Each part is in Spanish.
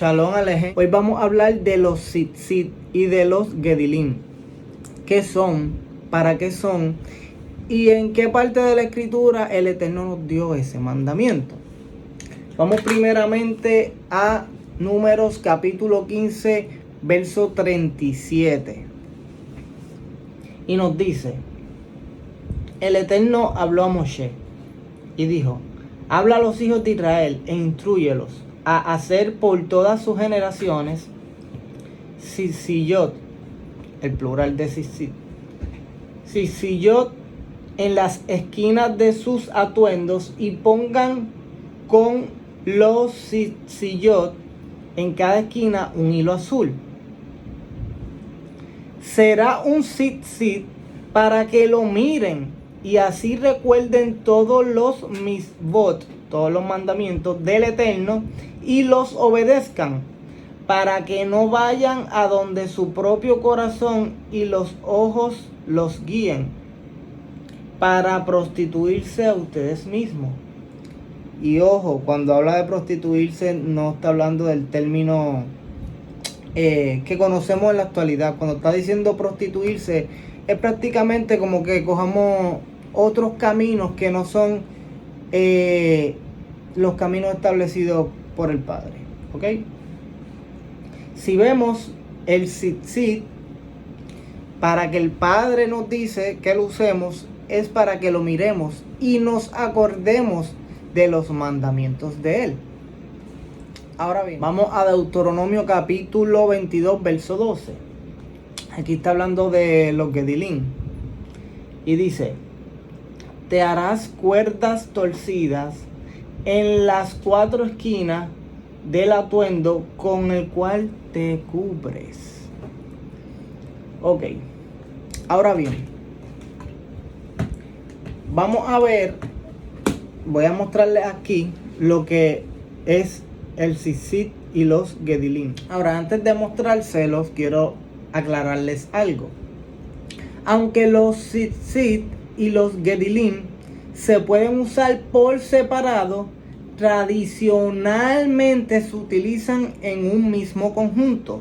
Shalom Alejem. Hoy vamos a hablar de los tzitzit y de los gedilim. ¿Qué son? ¿Para qué son? ¿Y en qué parte de la escritura el Eterno nos dio ese mandamiento? Vamos primeramente a Números capítulo 15, verso 37. Y nos dice: el Eterno habló a Moshe y dijo: habla a los hijos de Israel e instrúyelos a hacer por todas sus generaciones tzitziyot, el plural de tzitzit, tzitziyot en las esquinas de sus atuendos, y pongan con los tzitziyot en cada esquina un hilo azul. Será un tzitzit para que lo miren y así recuerden todos los misvot, todos los mandamientos del Eterno, y los obedezcan, para que no vayan a donde su propio corazón y los ojos los guíen, para prostituirse a ustedes mismos. Y ojo, cuando habla de prostituirse no está hablando del término que conocemos en la actualidad. Cuando está diciendo prostituirse, es prácticamente como que cojamos otros caminos que no son los caminos establecidos por el Padre. ¿Ok? Si vemos el tzitzit, para que el Padre nos dice que lo usemos, es para que lo miremos y nos acordemos de los mandamientos de Él. Ahora bien, vamos a Deuteronomio capítulo 22, verso 12. Aquí está hablando de los gedilim. Y dice: te harás cuerdas torcidas en las 4 esquinas del atuendo con el cual te cubres. Ok. Ahora bien, vamos a ver, voy a mostrarles aquí lo que es el tzitzit y los gedilim. Ahora, antes de mostrárselos, quiero aclararles algo. Aunque los tzitzit y los gedilim se pueden usar por separado, tradicionalmente se utilizan en un mismo conjunto.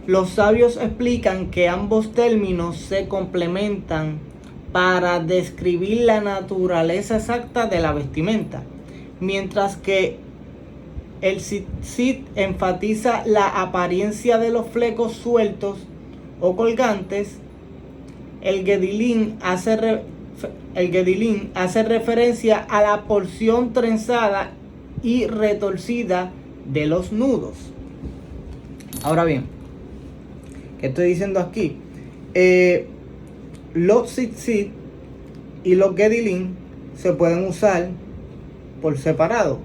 Los sabios explican que ambos términos se complementan para describir la naturaleza exacta de la vestimenta, mientras que el tzitzit enfatiza la apariencia de los flecos sueltos o colgantes. El gedilim hace referencia a la porción trenzada y retorcida de los nudos. Ahora bien, ¿qué estoy diciendo aquí? Los tzitzit y los gedilim se pueden usar por separado.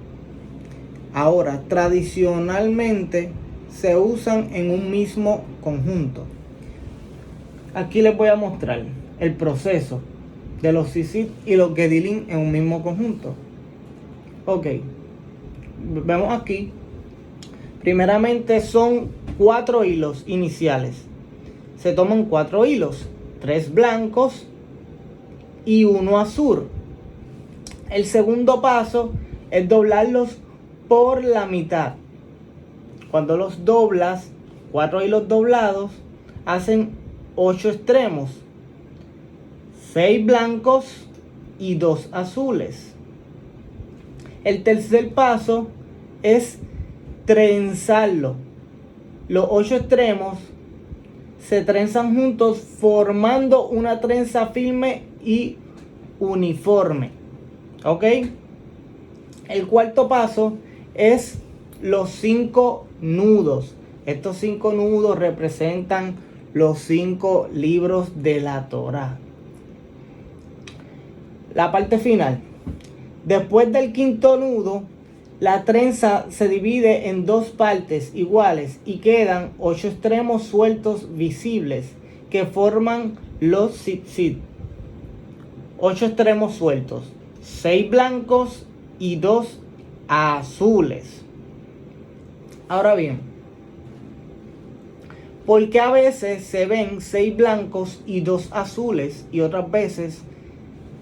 Ahora, tradicionalmente se usan en un mismo conjunto. Aquí les voy a mostrar el proceso de los tzitzit y los gedilim en un mismo conjunto. Ok, vemos aquí. Primeramente son 4 hilos iniciales. Se toman 4 hilos, 3 blancos y 1 azul. El segundo paso es doblarlos por la mitad. Cuando los doblas, 4 hilos doblados hacen 8 extremos, 6 blancos y 2 azules. El tercer paso es trenzarlo. Los 8 extremos se trenzan juntos formando una trenza firme y uniforme. ¿Ok? El cuarto paso es los 5 nudos. Estos 5 nudos representan los 5 libros de la Torá. La parte final. Después del quinto nudo, la trenza se divide en 2 partes iguales y quedan 8 extremos sueltos visibles que forman los tzitzit. 8 extremos sueltos, 6 blancos y 2 azules. Ahora bien, ¿por qué a veces se ven 6 blancos y 2 azules y otras veces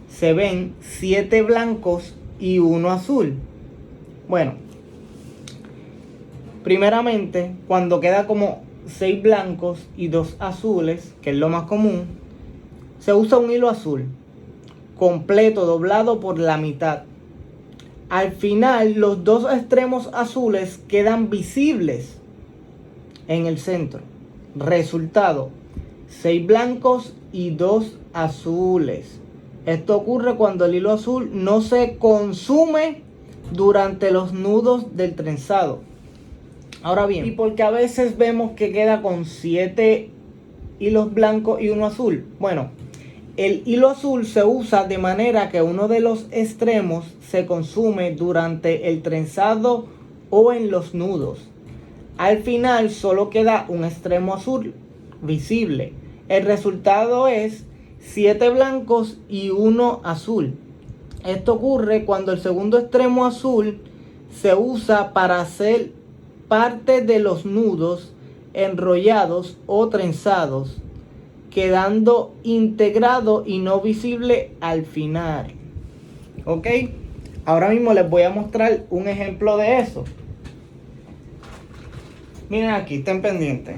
se ven 7 blancos y 1 azul? Bueno, Primeramente, cuando queda como 6 blancos y 2 azules, que es lo más común, se usa un hilo azul completo, doblado por la mitad. Al final, los 2 extremos azules quedan visibles en el centro. Resultado: 6 blancos y 2 azules. Esto ocurre cuando el hilo azul no se consume durante los nudos del trenzado. Ahora bien, ¿y por qué a veces vemos que queda con 7 hilos blancos y uno azul? Bueno, el hilo azul se usa de manera que uno de los extremos se consume durante el trenzado o en los nudos. Al final solo queda un extremo azul visible. El resultado es 7 blancos y 1 azul. Esto ocurre cuando el segundo extremo azul se usa para hacer parte de los nudos enrollados o trenzados, quedando integrado y no visible al final. ¿Ok? Ahora mismo les voy a mostrar un ejemplo de eso. Miren aquí, estén pendientes.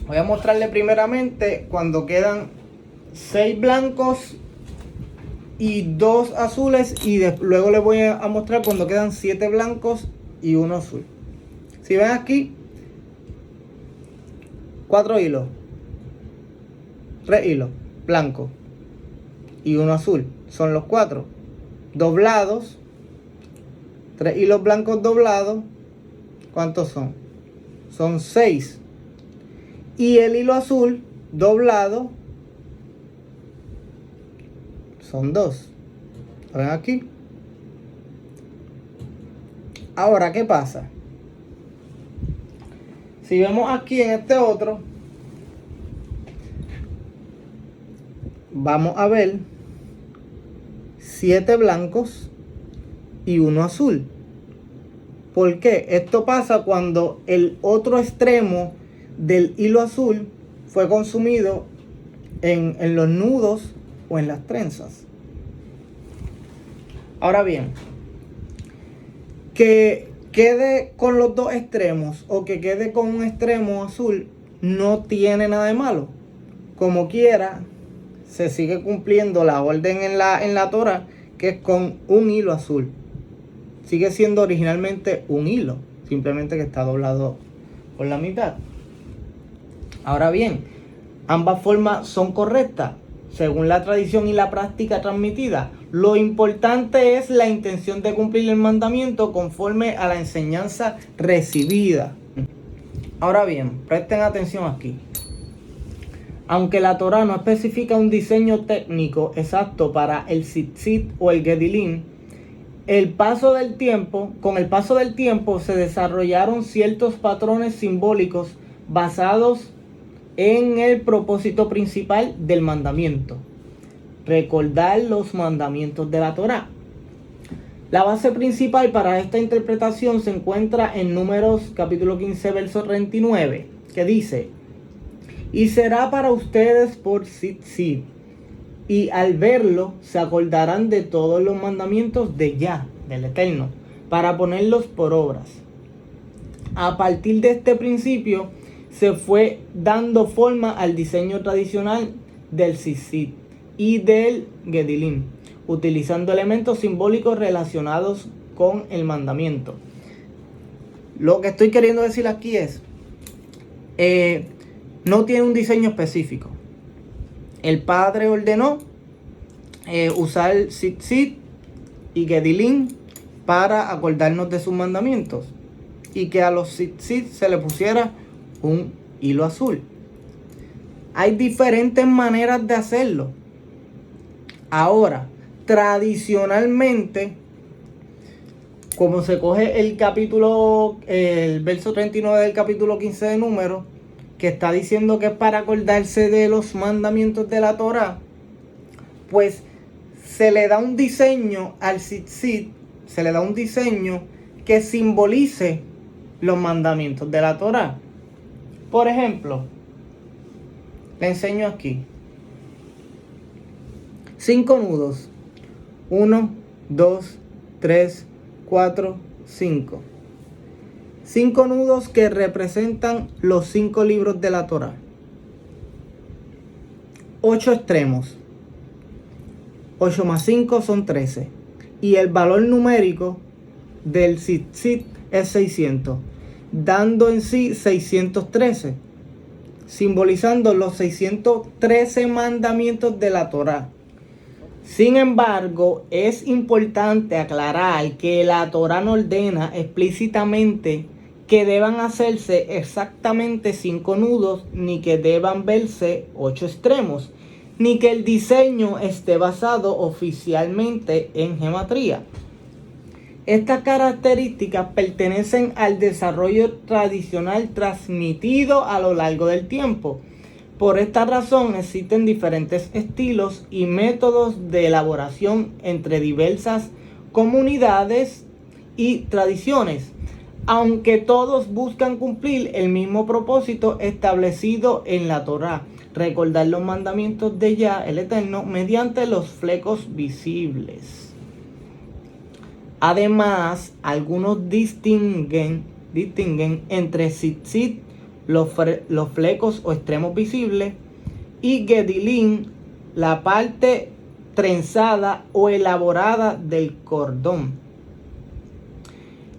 Voy a mostrarles primeramente cuando quedan 6 blancos y 2 azules, y luego les voy a mostrar cuando quedan 7 blancos y 1 azul. Si ven aquí, 4 hilos, 3 hilos blancos y 1 azul, son los 4 doblados. 3 hilos blancos doblados, ¿cuántos son? Son 6. Y el hilo azul doblado son 2. ¿Lo ven aquí? Ahora, ¿qué pasa? Si vemos aquí en este otro, vamos a ver 7 blancos y 1 azul. ¿Por qué? Esto pasa cuando el otro extremo del hilo azul fue consumido en los nudos o en las trenzas. Ahora bien, que quede con los 2 extremos o que quede con un extremo azul no tiene nada de malo. Como quiera, se sigue cumpliendo la orden en la Torá, que es con un hilo azul. Sigue siendo originalmente un hilo, simplemente que está doblado por la mitad. Ahora bien, ambas formas son correctas según la tradición y la práctica transmitida. Lo importante es la intención de cumplir el mandamiento conforme a la enseñanza recibida. Ahora bien, presten atención aquí. Aunque la Torá no especifica un diseño técnico exacto para el tzitzit o el gedilín, con el paso del tiempo se desarrollaron ciertos patrones simbólicos basados en el propósito principal del mandamiento: recordar los mandamientos de la Torá. La base principal para esta interpretación se encuentra en Números capítulo 15, verso 39, que dice: y será para ustedes por tzitzit, y al verlo se acordarán de todos los mandamientos de Yah, del Eterno, para ponerlos por obras. A partir de este principio se fue dando forma al diseño tradicional del tzitzit y del gedilín, utilizando elementos simbólicos relacionados con el mandamiento. Lo que estoy queriendo decir aquí es, no tiene un diseño específico. El Padre ordenó usar tzitzit y gedilín para acordarnos de sus mandamientos, y que a los tzitzit se le pusiera un hilo azul. Hay diferentes maneras de hacerlo. Ahora, tradicionalmente, como se coge el verso 39 del capítulo 15 de Números, que está diciendo que es para acordarse de los mandamientos de la Torá, pues se le da un diseño al tzitzit, se le da un diseño que simbolice los mandamientos de la Torá. Por ejemplo, le enseño aquí 5 nudos: 1, 2, 3, 4, 5. 5 nudos que representan los 5 libros de la Torá. 8 extremos. 8 más 5 son 13. Y el valor numérico del tzitzit es 600, dando en sí 613, simbolizando los 613 mandamientos de la Torá. Sin embargo, es importante aclarar que la Torá no ordena explícitamente que deban hacerse exactamente 5 nudos, ni que deban verse 8 extremos, ni que el diseño esté basado oficialmente en geometría. Estas características pertenecen al desarrollo tradicional transmitido a lo largo del tiempo. Por esta razón existen diferentes estilos y métodos de elaboración entre diversas comunidades y tradiciones, aunque todos buscan cumplir el mismo propósito establecido en la Torá: recordar los mandamientos de Yah, el Eterno, mediante los flecos visibles. Además, algunos distinguen entre tzitzit, los flecos o extremos visibles, y gedilín, la parte trenzada o elaborada del cordón.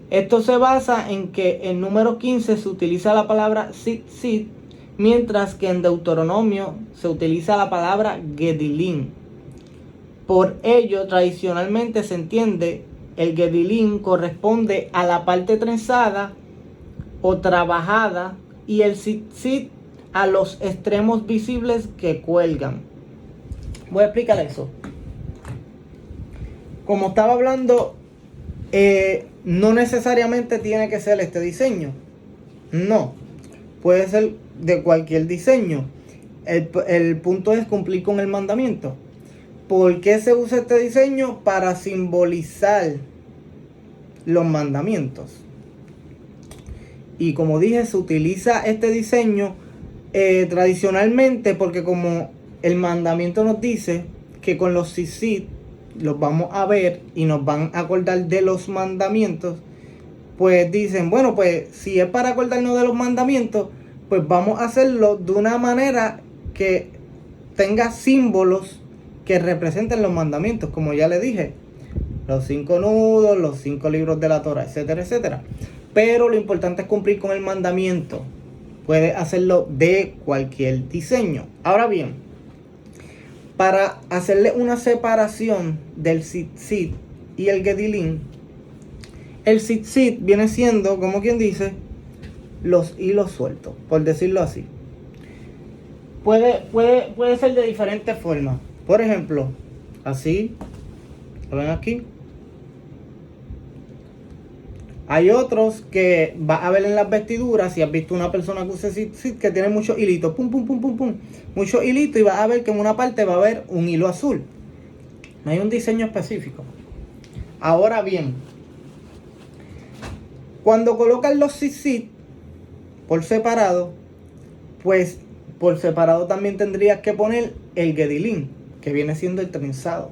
Esto se basa en que en número 15 se utiliza la palabra tzitzit, mientras que en Deuteronomio se utiliza la palabra gedilín. Por ello, tradicionalmente se entiende el gedilín corresponde a la parte trenzada o trabajada, y el tzitzit a los extremos visibles que cuelgan. Voy a explicar eso. Como estaba hablando, no necesariamente tiene que ser este diseño. No, puede ser de cualquier diseño. El punto es cumplir con el mandamiento. ¿Por qué se usa este diseño? Para simbolizar los mandamientos. Y como dije, se utiliza este diseño tradicionalmente porque como el mandamiento nos dice que con los tzitzit los vamos a ver y nos van a acordar de los mandamientos, pues dicen, bueno, pues si es para acordarnos de los mandamientos, pues vamos a hacerlo de una manera que tenga símbolos que representen los mandamientos, como ya le dije, los 5 nudos, los 5 libros de la Torá, etcétera, etcétera. Pero lo importante es cumplir con el mandamiento. Puede hacerlo de cualquier diseño. Ahora bien, para hacerle una separación del tzitzit y el gedilín, el tzitzit viene siendo, como quien dice, los hilos sueltos, por decirlo así. Puede ser de diferentes formas. Por ejemplo, así, ¿lo ven aquí? Hay otros que vas a ver en las vestiduras. Si has visto una persona que usa tzitzit, que tiene muchos hilitos, pum, pum, pum, pum, pum, muchos hilitos, y vas a ver que en una parte va a haber un hilo azul. No hay un diseño específico. Ahora bien, cuando colocan los tzitzit por separado, pues por separado también tendrías que poner el gedilín, que viene siendo el trenzado.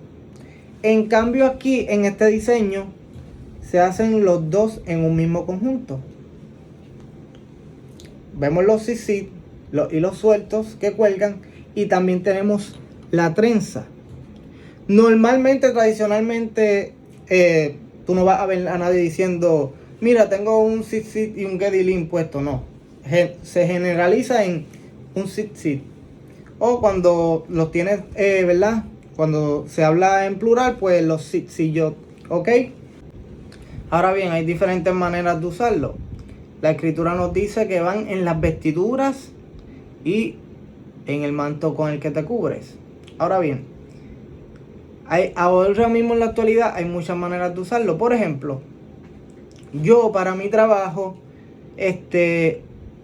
En cambio aquí, en este diseño, se hacen los dos en un mismo conjunto. Vemos los tzitzit, los hilos sueltos que cuelgan, y también tenemos la trenza. Normalmente, tradicionalmente, tú no vas a ver a nadie diciendo, mira, tengo un tzitzit y un gedilín puesto. No, se generaliza en un tzitzit. O cuando los tienes, ¿verdad? Cuando se habla en plural, pues los tzitziyot, ¿ok? Ahora bien, hay diferentes maneras de usarlo. La escritura nos dice que van en las vestiduras y en el manto con el que te cubres. Ahora bien, ahora mismo en la actualidad hay muchas maneras de usarlo. Por ejemplo, yo para mi trabajo,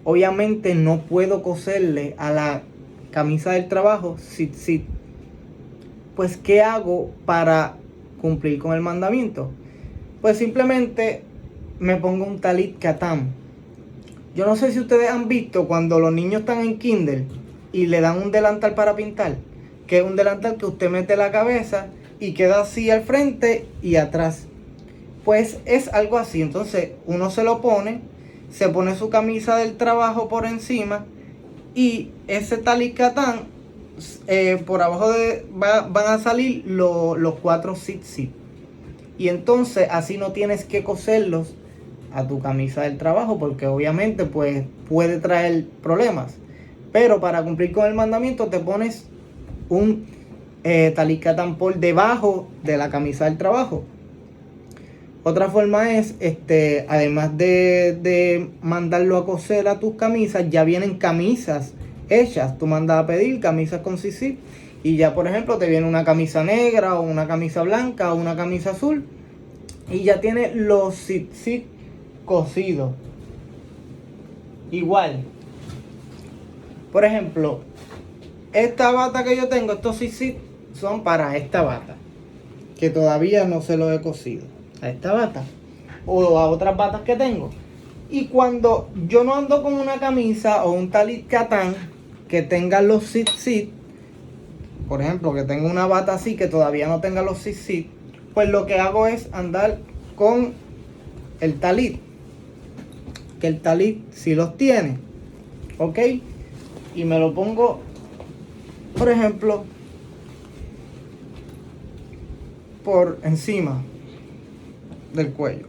obviamente no puedo coserle a la camisa del trabajo tzitzit. Pues, ¿qué hago para cumplir con el mandamiento? Pues simplemente me pongo un talit katam. Yo no sé si ustedes han visto cuando los niños están en kinder y le dan un delantal para pintar, que es un delantal que usted mete la cabeza y queda así al frente y atrás. Pues es algo así. Entonces uno se lo pone se pone su camisa del trabajo por encima y ese talit katán, por abajo van a salir los 4 tzitzit. Y entonces así no tienes que coserlos a tu camisa del trabajo, porque obviamente pues puede traer problemas. Pero para cumplir con el mandamiento te pones un talit katán por debajo de la camisa del trabajo. Otra forma es, además de mandarlo a coser a tus camisas, ya vienen camisas hechas. Tú mandas a pedir camisas con tzitzit y ya, por ejemplo, te viene una camisa negra o una camisa blanca o una camisa azul y ya tiene los tzitzit cosidos. Igual, por ejemplo, esta bata que yo tengo, estos tzitzit son para esta bata, que todavía no se lo he cosido a esta bata o a otras batas que tengo. Y cuando yo no ando con una camisa o un talit katán que tenga los tzitzit, por ejemplo, que tenga una bata así que todavía no tenga los tzitzit, pues lo que hago es andar con el talit, que el talit sí los tiene, ¿ok? Y me lo pongo, por ejemplo, por encima del cuello,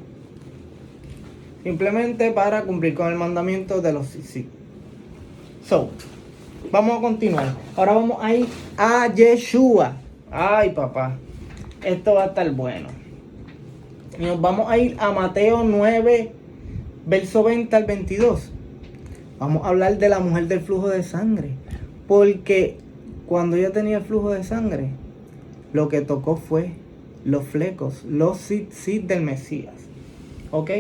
simplemente para cumplir con el mandamiento de los tzitzit. Vamos a continuar. Ahora vamos a ir a Yeshua. Ay, papá, esto va a estar bueno. Y nos vamos a ir a Mateo 9, verso 20 al 22. Vamos a hablar de la mujer del flujo de sangre, porque cuando ella tenía el flujo de sangre, lo que tocó fue los flecos, los tzitzit del Mesías. ¿Ok?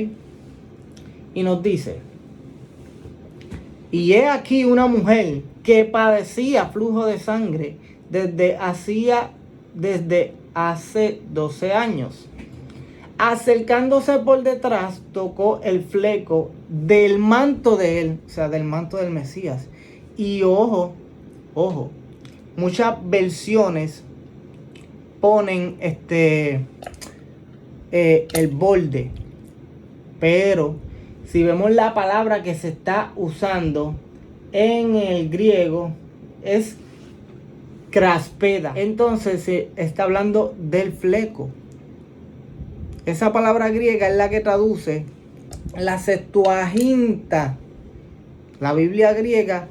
Y nos dice: y he aquí una mujer que padecía flujo de sangre desde hace 12 años. Acercándose por detrás, tocó el fleco del manto de él, o sea, del manto del Mesías. Y ojo, muchas versiones ponen el borde, pero si vemos la palabra que se está usando en el griego es kraspeda, entonces se está hablando del fleco. Esa palabra griega es la que traduce la Septuaginta, la Biblia griega,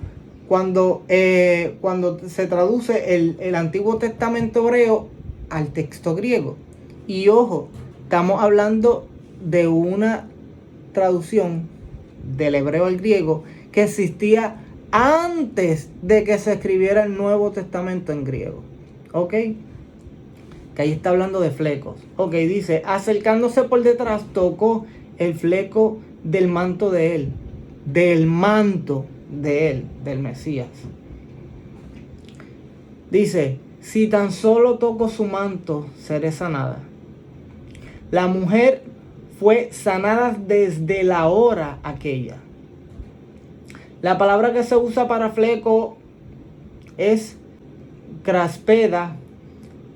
cuando se traduce el Antiguo Testamento hebreo al texto griego. Y ojo, estamos hablando de una traducción del hebreo al griego que existía antes de que se escribiera el Nuevo Testamento en griego. ¿Ok? Que ahí está hablando de flecos. Ok, dice: acercándose por detrás, tocó el fleco del manto de él. Del manto de él, del Mesías. Dice: si tan solo toco su manto, seré sanada. La mujer fue sanada desde la hora aquella. La palabra que se usa para fleco es kraspeda.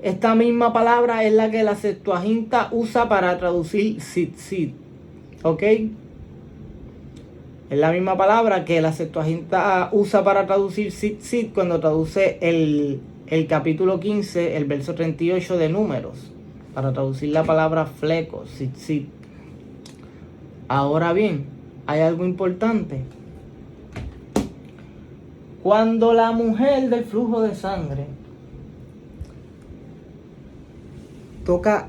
Esta misma palabra es la que la Septuaginta usa para traducir tzitzit. ¿Ok? Es la misma palabra que la Septuaginta usa para traducir tzitzit cuando traduce el capítulo 15, el verso 38 de Números, para traducir la palabra fleco, tzitzit. Ahora bien, hay algo importante. Cuando la mujer del flujo de sangre toca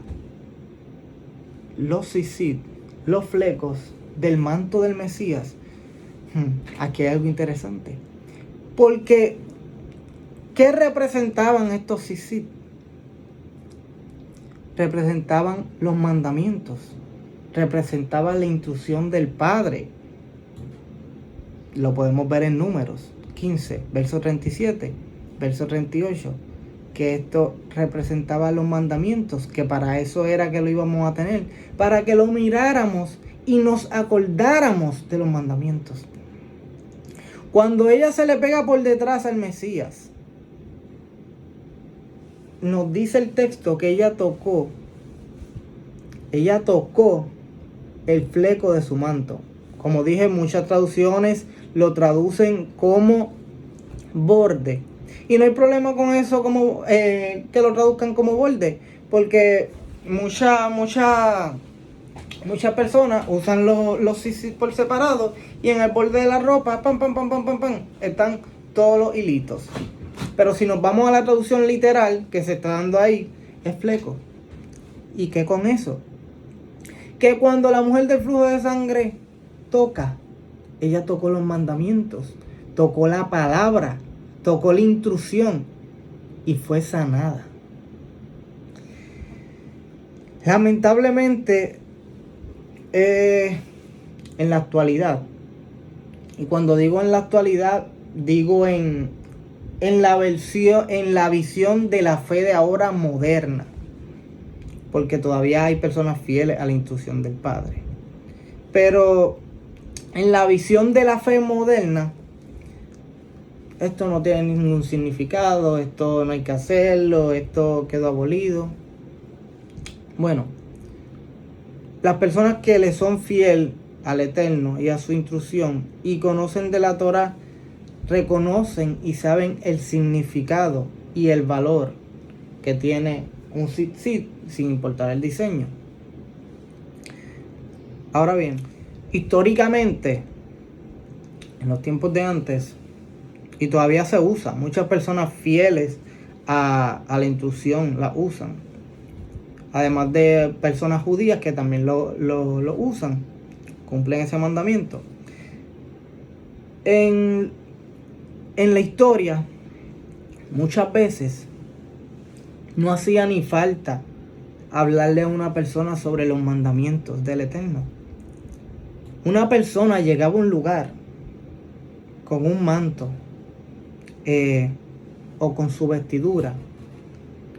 los tzitzit, los flecos del manto del Mesías, aquí hay algo interesante. Porque, ¿qué representaban estos tzitzit? Representaban los mandamientos, representaban la instrucción del Padre. Lo podemos ver en Números 15, verso 37, verso 38, que esto representaba los mandamientos, que para eso era que lo íbamos a tener, para que lo miráramos y nos acordáramos de los mandamientos. Cuando ella se le pega por detrás al Mesías, nos dice el texto que ella tocó el fleco de su manto. Como dije, muchas traducciones lo traducen como borde. Y no hay problema con eso, como que lo traduzcan como borde, porque muchas personas usan los zizi por separado y en el borde de la ropa, pam, pam, pam, pam, pam, pam, están todos los hilitos. Pero si nos vamos a la traducción literal que se está dando ahí, es fleco. ¿Y qué con eso? Que cuando la mujer del flujo de sangre toca, ella tocó los mandamientos, tocó la palabra, tocó la instrucción y fue sanada. Lamentablemente, en la actualidad, y cuando digo en la actualidad, digo en la visión de la fe de ahora moderna, porque todavía hay personas fieles a la instrucción del Padre. Pero en la visión de la fe moderna, esto no tiene ningún significado, esto no hay que hacerlo, esto quedó abolido. Bueno, las personas que le son fiel al Eterno y a su instrucción y conocen de la Torá, reconocen y saben el significado y el valor que tiene un tzitzit, sin importar el diseño. Ahora bien, históricamente, en los tiempos de antes, y todavía se usa, muchas personas fieles a la instrucción la usan. Además de personas judías que también lo usan, cumplen ese mandamiento. En la historia, muchas veces no hacía ni falta hablarle a una persona sobre los mandamientos del Eterno. Una persona llegaba a un lugar con un manto o con su vestidura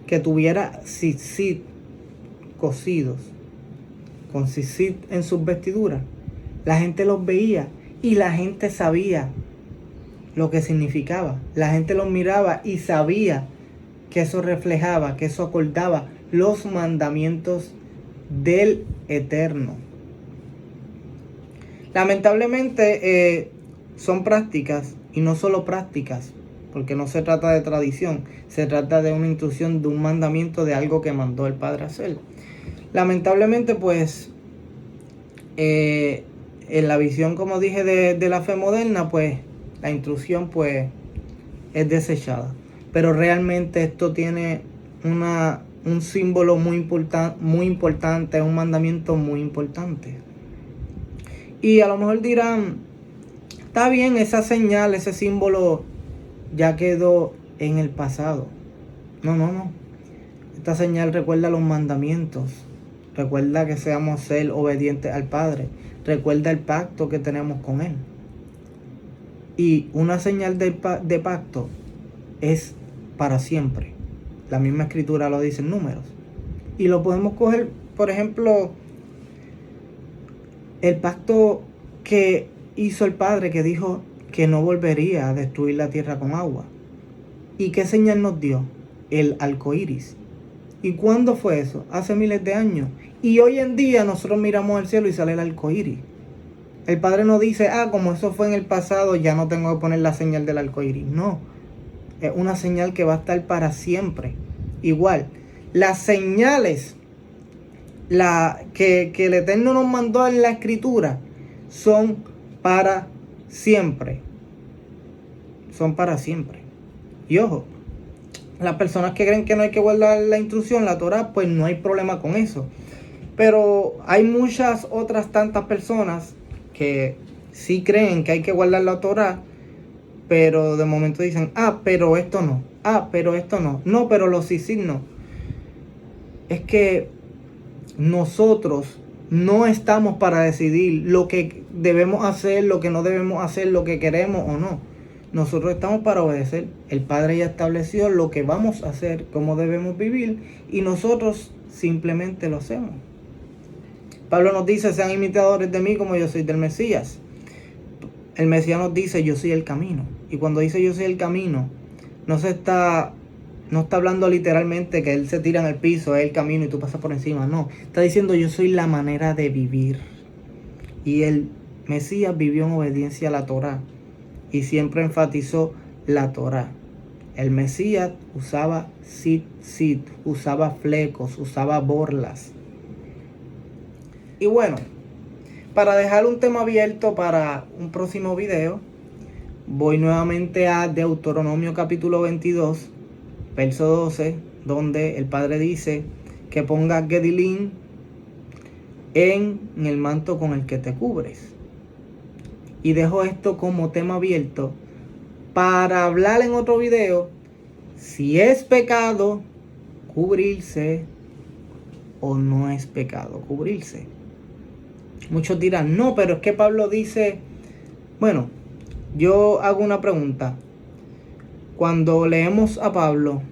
que tuviera tzitzit cosidos, con tzitzit en sus vestiduras. La gente los veía y la gente sabía lo que significaba. La gente los miraba y sabía que eso reflejaba, que eso acordaba los mandamientos del Eterno. Lamentablemente son prácticas, y no solo prácticas, porque no se trata de tradición, se trata de una instrucción, de un mandamiento, de algo que mandó el Padre a hacer. Lamentablemente, pues, en la visión, como dije, de la fe moderna, pues, la instrucción, pues, es desechada. Pero realmente esto tiene un símbolo muy importante, un mandamiento muy importante. Y a lo mejor dirán, está bien, esa señal, ese símbolo ya quedó en el pasado. No. Esta señal recuerda los mandamientos. Recuerda que seamos ser obedientes al Padre. Recuerda el pacto que tenemos con Él. Y una señal de pacto es para siempre. La misma escritura lo dice en Números. Y lo podemos coger, por ejemplo, el pacto que hizo el Padre, que dijo que no volvería a destruir la tierra con agua. ¿Y qué señal nos dio? El arco iris. ¿Y cuándo fue eso? Hace miles de años. Y hoy en día nosotros miramos al cielo y sale el arco iris. El Padre no dice, como eso fue en el pasado, ya no tengo que poner la señal del arco iris. No, es una señal que va a estar para siempre. Igual, las señales que el Eterno nos mandó en la Escritura son para siempre. Son para siempre. Y ojo, las personas que creen que no hay que guardar la instrucción, la Torá, pues no hay problema con eso. Pero hay muchas otras tantas personas que sí creen que hay que guardar la Torá, pero de momento dicen, pero esto no, pero esto no, no, pero los tzitzit no. Es que nosotros no estamos para decidir lo que debemos hacer, lo que no debemos hacer, lo que queremos o no. Nosotros estamos para obedecer. El Padre ya estableció lo que vamos a hacer, cómo debemos vivir, y nosotros simplemente lo hacemos. Pablo nos dice, sean imitadores de mí como yo soy del Mesías. El Mesías nos dice, yo soy el camino. Y cuando dice yo soy el camino, no está hablando literalmente que él se tira en el piso, es el camino y tú pasas por encima. No, está diciendo yo soy la manera de vivir. Y él Mesías vivió en obediencia a la Torá y siempre enfatizó la Torá. El Mesías usaba tzitzit, usaba flecos, usaba borlas. Y bueno, para dejar un tema abierto para un próximo video, voy nuevamente a Deuteronomio capítulo 22, verso 12, donde el Padre dice que pongas Gedilín en el manto con el que te cubres. Y dejo esto como tema abierto para hablar en otro video si es pecado cubrirse o no es pecado cubrirse. Muchos dirán, no, pero es que Pablo dice, bueno, yo hago una pregunta. Cuando leemos a Pablo,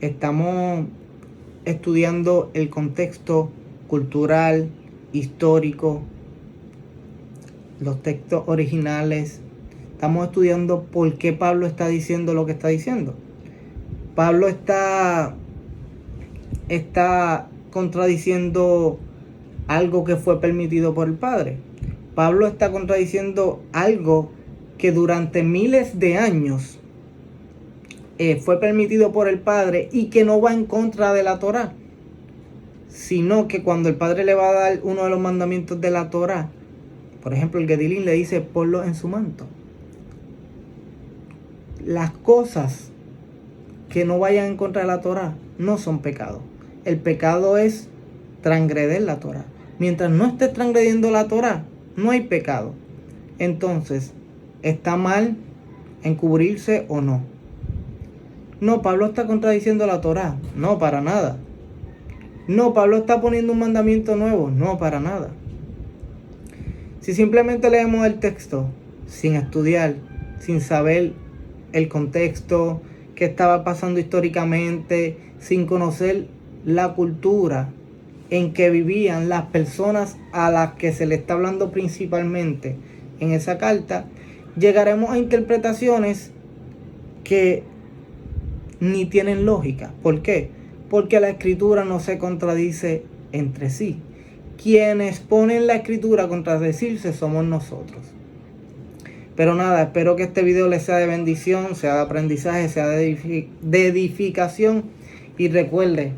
estamos estudiando el contexto cultural, histórico, los textos originales. Estamos estudiando por qué Pablo está diciendo lo que está diciendo. Pablo está contradiciendo algo que fue permitido por el Padre. Pablo está contradiciendo algo que durante miles de años fue permitido por el Padre y que no va en contra de la Torá, sino que cuando el Padre le va a dar uno de los mandamientos de la Torá, por ejemplo el Gedilín, le dice ponlo en su manto. Las cosas que no vayan en contra de la Torá no son pecado. El pecado es transgredir la Torá. Mientras no estés transgrediendo la Torá, no hay pecado. Entonces, ¿está mal encubrirse o no? No, Pablo está contradiciendo la Torá. No, para nada. No, Pablo está poniendo un mandamiento nuevo. No, para nada. Si simplemente leemos el texto sin estudiar, sin saber el contexto, qué estaba pasando históricamente, sin conocer la cultura en que vivían las personas a las que se le está hablando principalmente en esa carta, llegaremos a interpretaciones que ni tienen lógica. ¿Por qué? Porque la escritura no se contradice entre sí. Quienes ponen la escritura a contradecirse somos nosotros. Pero nada, espero que este video les sea de bendición, sea de aprendizaje, sea de edificación. Y recuerde,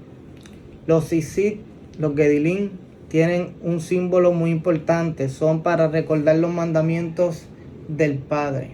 los tzitzit, los Gedilín, tienen un símbolo muy importante. Son para recordar los mandamientos del Padre.